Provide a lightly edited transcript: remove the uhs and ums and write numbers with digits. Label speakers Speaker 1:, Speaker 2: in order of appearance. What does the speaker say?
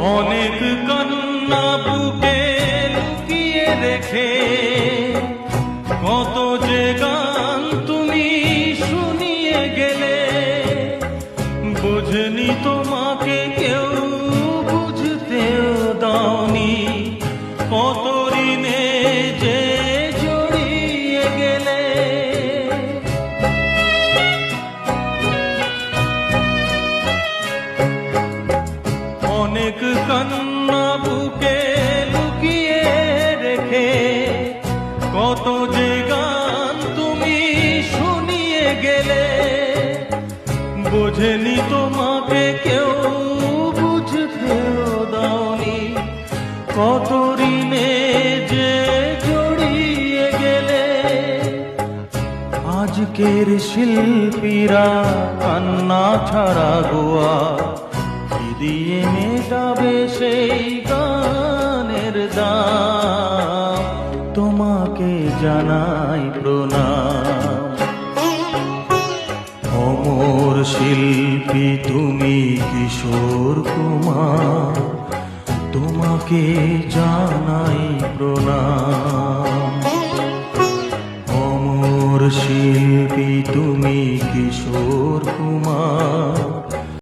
Speaker 1: অনেক কান্না বুকে লুকিয়ে রেখে কত যে গান তুমি শুনিয়ে গেলে, বুঝনি তোমাকে কেউ বুঝতেও দাওনি, কত ঋণে যে জড়িয়ে গেলে। অনেক কান্না বুকে লুকিয়ে রেখে কত যে গান তুমি শুনিয়ে গেলে, বোঝেনি তোমাকে কেউ বুঝতেও দাওনি, কত ঋণে যে জড়িয়ে গেলে। আজকের শিল্পীরা কান্না ছাড়া গোয়া দিয়ে মেটাবে সেই গানের দাম, তোমাকে জানাই প্রণাম। অমর শিল্পী তুমি কিশোর কুমার, তোমাকে জানাই প্রণাম।